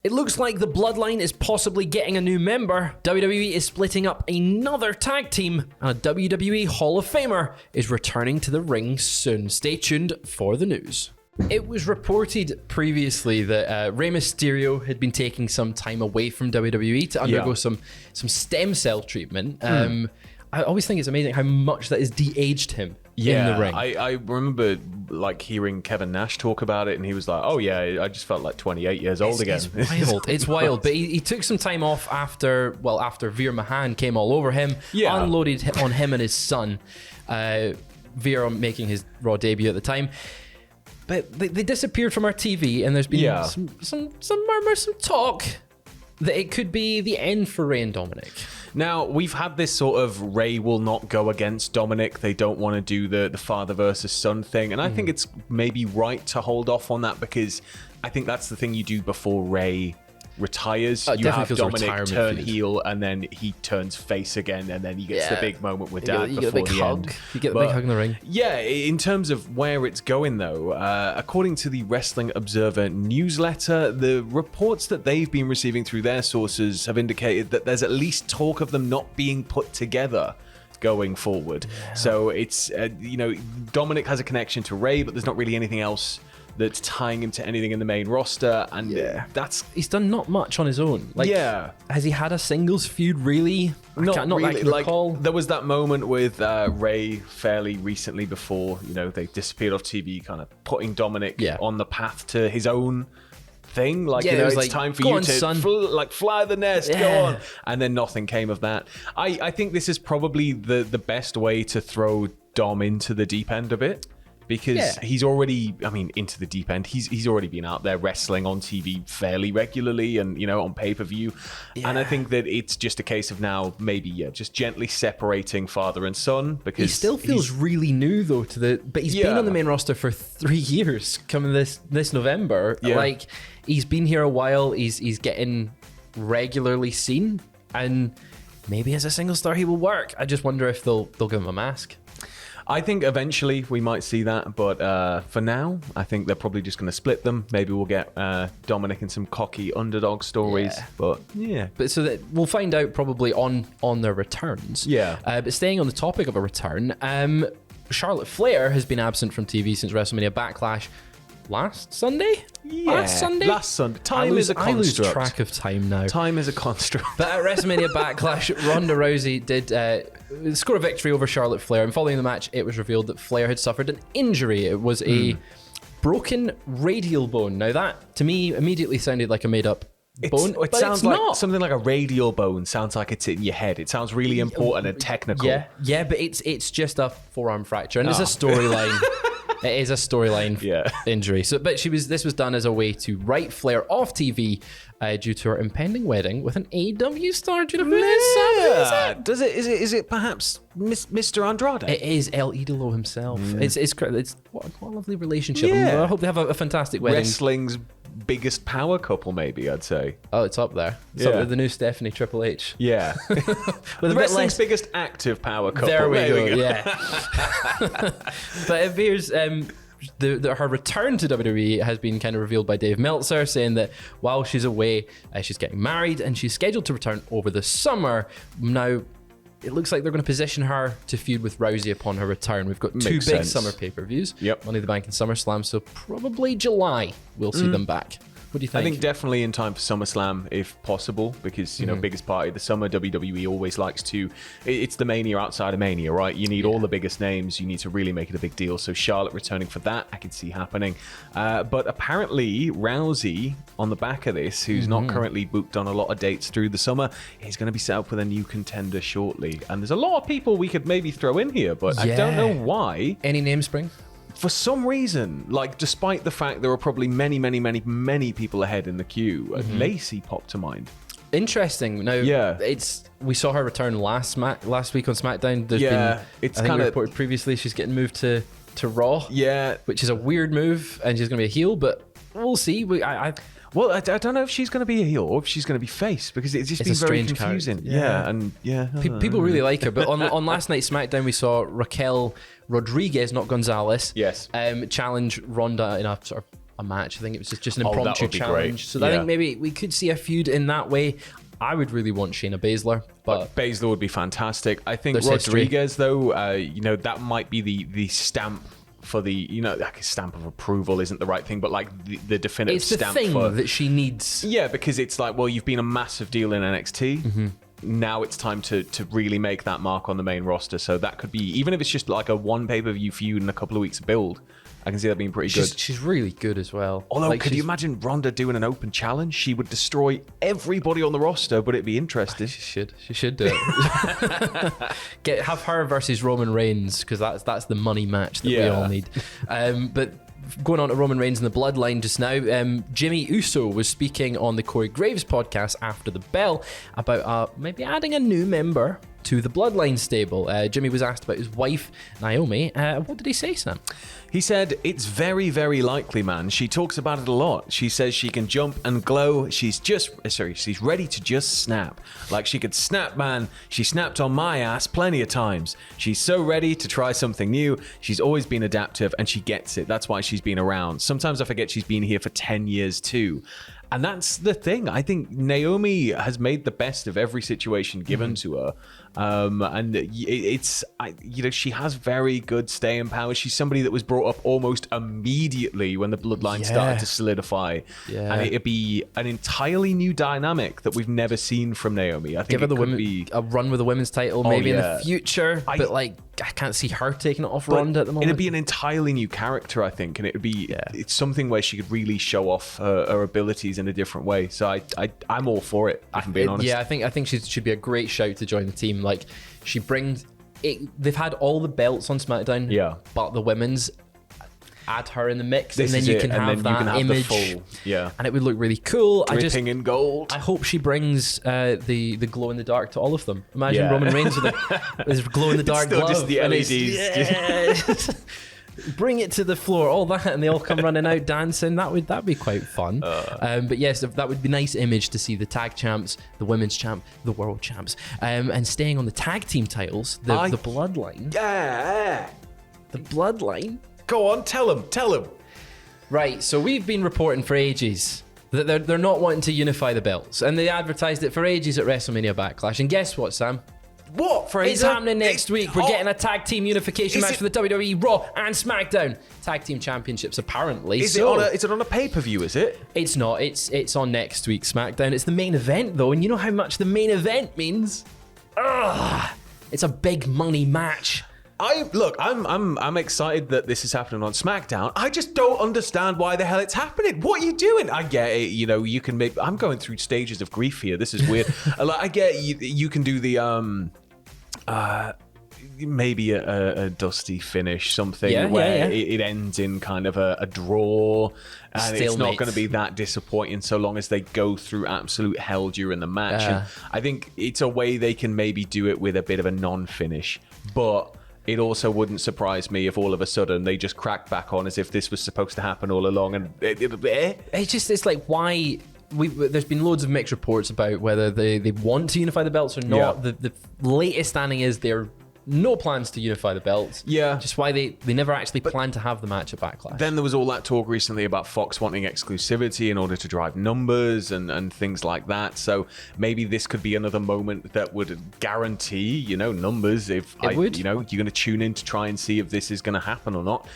It looks like the Bloodline is possibly getting a new member. WWE is splitting up another tag team, and a WWE Hall of Famer is returning to the ring soon. Stay tuned for the news. It was reported previously that Rey Mysterio had been taking some time away from WWE to undergo some stem cell treatment. I always think it's amazing how much that has de-aged him in the ring. I remember like hearing Kevin Nash talk about it, and he was like, "Oh yeah, I just felt like 28 years old again." It's wild. It's wild. But he took some time off after Veer Mahan came all over him, unloaded on him and his son. Veer making his Raw debut at the time. But they disappeared from our TV, and there's been some murmurs, some talk that it could be the end for Rey and Dominic. Now, we've had this sort of Rey will not go against Dominic. They don't want to do the father versus son thing. And I think it's maybe right to hold off on that, because I think that's the thing you do before Rey retires. You have Dominic turn heel, and then he turns face again, and then he gets the big moment with Dad before the end. You get the big hug in the ring. Yeah, in terms of where it's going though, according to the Wrestling Observer newsletter, the reports that they've been receiving through their sources have indicated that there's at least talk of them not being put together going forward. So it's, Dominic has a connection to Rey, but there's not really anything else that's tying him to anything in the main roster, and he's done not much on his own. Has he had a singles feud really? Not really. Like, there was that moment with Rey fairly recently before they disappeared off TV, kind of putting Dominic on the path to his own thing. It's time for you to fly the nest, go on. And then nothing came of that. I think this is probably the best way to throw Dom into the deep end of it. Because he's already, into the deep end. He's already been out there wrestling on TV fairly regularly and, on pay-per-view. Yeah. And I think that it's just a case of now maybe, just gently separating father and son, because he still feels really new though but he's been on the main roster for 3 years coming this November. Yeah. Like, he's been here a while. He's getting regularly seen, and maybe as a single star he will work. I just wonder if they'll give him a mask. I think eventually we might see that, but for now, I think they're probably just going to split them. Maybe we'll get Dominic and some cocky underdog stories, but so that we'll find out probably on their returns. But staying on the topic of a return, Charlotte Flair has been absent from TV since WrestleMania Backlash. Last Sunday? Last Sunday. Time is a construct. I lose track of time now. Time is a construct. But at WrestleMania Backlash, Ronda Rousey did score a victory over Charlotte Flair, and following the match, it was revealed that Flair had suffered an injury. It was a broken radial bone. Now that, to me, immediately sounded like a made-up bone. It sounds like something like a radial bone. Sounds like it's in your head. It sounds really important and technical. Yeah, but it's just a forearm fracture, and it's a storyline. It is a storyline injury. So, but this was done as a way to write Flair off TV due to her impending wedding with an AEW star. Do you know who it is? Is it perhaps Mr. Andrade? It is El Idolo himself. It's what a lovely relationship. I hope they have a fantastic wedding. Wrestling's biggest power couple, maybe, I'd say. Oh, it's up there. It's up with the new Stephanie Triple H. Yeah. With wrestling's biggest active power couple. There we go. Yeah. But it appears her return to WWE has been kind of revealed by Dave Meltzer, saying that while she's away, she's getting married and she's scheduled to return over the summer. Now, it looks like they're going to position her to feud with Rousey upon her return. We've got two big summer pay-per-views. Money in the Bank and SummerSlam, so probably July we'll see them back. What do you think? I think definitely in time for SummerSlam, if possible, because, biggest party of the summer, WWE always likes to... It's the Mania outside of Mania, right? You need all the biggest names. You need to really make it a big deal. So Charlotte returning for that, I can see happening. But apparently, Rousey, on the back of this, who's not currently booked on a lot of dates through the summer, is going to be set up with a new contender shortly. And there's a lot of people we could maybe throw in here, but I don't know why. Any name spring? For some reason, despite the fact there are probably many people ahead in the queue, Lacey popped to mind. Interesting. Now, we saw her return last week on SmackDown. There's been, it's kind of reported previously she's getting moved to Raw. Yeah, which is a weird move, and she's going to be a heel, but we'll see. I don't know if she's going to be a heel or if she's going to be face, because it's been very confusing. People really like her. But on last night's SmackDown, we saw Raquel Rodriguez, not Gonzalez, challenge Ronda in a sort of a match. I think it was just an impromptu challenge. So I think maybe we could see a feud in that way. I would really want Shayna Baszler, but Baszler would be fantastic. I think Rodriguez, though, that might be the stamp for the, like a stamp of approval isn't the right thing, but like the definitive stamp. It's the thing that she needs. Yeah, because it's like, well, you've been a massive deal in NXT. Mm-hmm. Now it's time to really make that mark on the main roster. So that could be, even if it's just like a one pay-per-view feud in a couple of weeks build, I can see that being pretty good. She's really good as well. Although, could you imagine Ronda doing an open challenge? She would destroy everybody on the roster, but it'd be interesting. She should do it. Have her versus Roman Reigns, because that's the money match that we all need. But going on to Roman Reigns and the Bloodline just now, Jimmy Uso was speaking on the Corey Graves podcast after the bell about maybe adding a new member to the Bloodline stable. Jimmy was asked about his wife, Naomi. What did he say, Sam? He said, "It's very, very likely, man. She talks about it a lot. She says she can jump and glow. She's ready to just snap. Like she could snap, man. She snapped on my ass plenty of times. She's so ready to try something new. She's always been adaptive and she gets it. That's why she's been around. Sometimes I forget she's been here for 10 years too." And that's the thing. I think Naomi has made the best of every situation given to her. And she has very good staying power. She's somebody that was brought up almost immediately when the Bloodline started to solidify. Yeah. And it'd be an entirely new dynamic that we've never seen from Naomi. I think give her a run with the women's title maybe in the future. But I can't see her taking it off Ronda at the moment. It'd be an entirely new character, I think. And it'd be it's something where she could really show off her abilities in a different way. So I'm all for it, if I'm being honest. Yeah, I think she should be a great shout to join the team. Like, she brings it. They've had all the belts on SmackDown, but the women's, add her in the mix, and then you can have that image, and it would look really cool. Dripping in gold. I hope she brings the glow in the dark to all of them. Imagine Roman Reigns with a glow in the dark glove. Just the LEDs. Bring it to the floor, all that, and they all come running out dancing. That'd be quite fun. But yes, that would be a nice image to see the tag champs, the women's champ, the world champs, and staying on the tag team titles, the Bloodline. Yeah, the Bloodline. Go on, tell them. Right, so we've been reporting for ages that they're not wanting to unify the belts, and they advertised it for ages at WrestleMania Backlash. And guess what, Sam? What, Fraser? It's happening next week. We're getting a tag team unification match for the WWE Raw and SmackDown tag team championships, apparently. Is it on a pay-per-view, is it? It's not. It's on next week's SmackDown. It's the main event, though, and you know how much the main event means? It's a big money match. I'm excited that this is happening on SmackDown. I just don't understand why the hell it's happening. What are you doing? I get it. You can make. I'm going through stages of grief here. This is weird. I get you can do the maybe a dusty finish, something where it ends in kind of a draw, and it's not going to be that disappointing so long as they go through absolute hell during the match. And I think it's a way they can maybe do it with a bit of a non-finish, but it also wouldn't surprise me if all of a sudden they just crack back on as if this was supposed to happen all along. And it's like, why? There's been loads of mixed reports about whether they want to unify the belts or not. The latest standing is they're no plans to unify the belts. Yeah. Just why they never actually planned to have the match at Backlash. Then there was all that talk recently about Fox wanting exclusivity in order to drive numbers and things like that. So maybe this could be another moment that would guarantee, numbers if you're going to tune in to try and see if this is going to happen or not.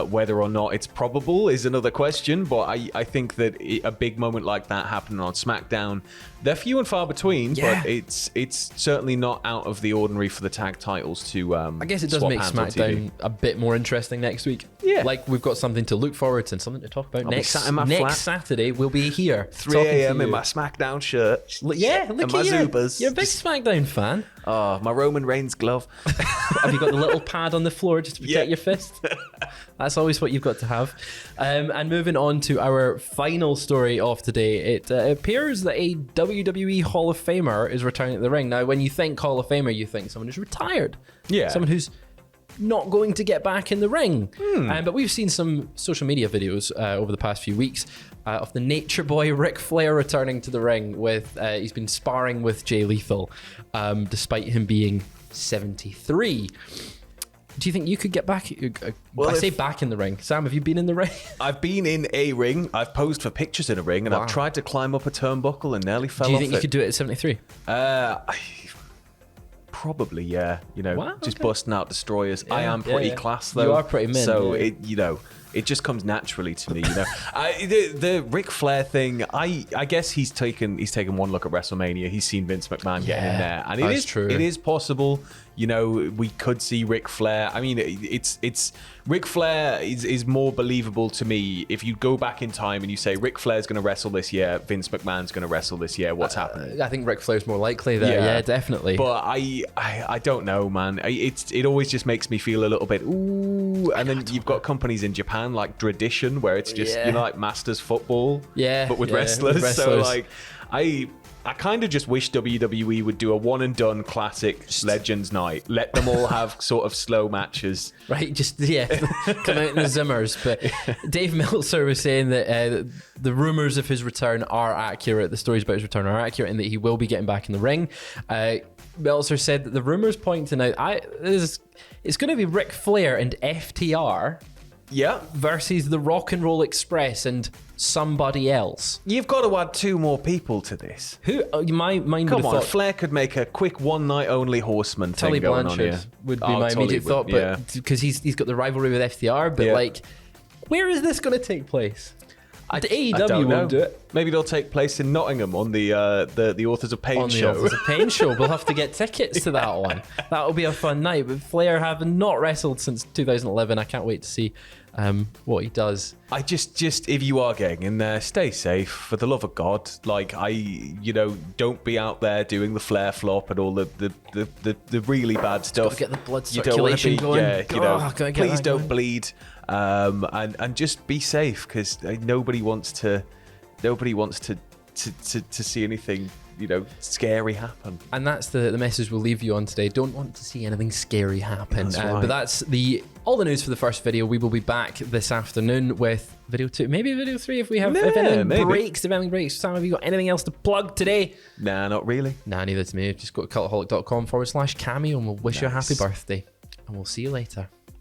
Whether or not it's probable is another question, but I think that a big moment like that happening on SmackDown, they're few and far between, but it's certainly not out of the ordinary for the tag titles to I guess it does make SmackDown a bit more interesting next week. Yeah. Like, we've got something to look forward to and something to talk about next Saturday. We'll be here 3 a.m. in my SmackDown shirt. Look at my Zubas. You're a big SmackDown fan. Oh, my Roman Reigns glove. Have you got the little pad on the floor just to protect your fist? That's always what you've got to have. And moving on to our final story of today, it appears that a WWE Hall of Famer is returning to the ring. Now, when you think Hall of Famer, you think someone who's retired. Yeah. Someone who's not going to get back in the ring. But we've seen some social media videos over the past few weeks of the Nature Boy Ric Flair returning to the ring with he's been sparring with Jay Lethal despite him being 73. Do you think you could get back? Well, I say back in the ring. Sam, have you been in the ring? I've been in a ring. I've posed for pictures in a ring, and I've tried to climb up a turnbuckle and nearly fell off it. Do you think you could do it at 73? Probably, yeah. Just busting out destroyers. Yeah, I am pretty class, though. You are pretty min. So, it just comes naturally to me, the Ric Flair thing, I guess he's taken one look at WrestleMania. He's seen Vince McMahon getting in there, and it is true. It is possible. We could see Ric Flair. I mean, it's Ric Flair is more believable to me if you go back in time and you say Ric Flair's going to wrestle this year, Vince McMahon's going to wrestle this year. What's happening? I think Ric Flair's more likely there. Yeah, definitely. But I don't know, man. It always just makes me feel a little bit ooh. And then you've got companies in Japan like Tradition where it's just like Masters football, but with wrestlers. So like I kind of just wish WWE would do a one and done classic Legends night. Let them all have sort of slow matches. Right, just, come out in the Zimmers. But Dave Meltzer was saying that the rumors of his return are accurate. The stories about his return are accurate and that he will be getting back in the ring. Meltzer said that the rumors pointing out, it's going to be Ric Flair and FTR. Yeah. Versus the Rock and Roll Express and somebody else. You've got to add two more people to this. Who? My mind would have thought Flair could make a quick one night only Horseman thing Tully going Blanchard on here. Would be my immediate thought, but because he's got the rivalry with FTR. But like, where is this going to take place? AEW won't do it. Maybe it'll take place in Nottingham on the Authors of Pain show. The Authors of Pain show. We'll have to get tickets to that one. That'll be a fun night. But Flair having not wrestled since 2011, I can't wait to see what he does. I just if you are getting in there, stay safe for the love of God. Like don't be out there doing the Flair flop and all the really bad stuff. Gotta get the blood circulation going. Please don't bleed. And just be safe because nobody wants to see anything scary happen. And that's the message we'll leave you on today. Don't want to see anything scary happen. That's right. But that's all the news for the first video. We will be back this afternoon with video 2, maybe video 3 if we have if anything breaks. Sam, have you got anything else to plug today? Nah, not really. Nah, neither to me. Just go to cultaholic.com/cameo and we'll wish you a happy birthday. And we'll see you later.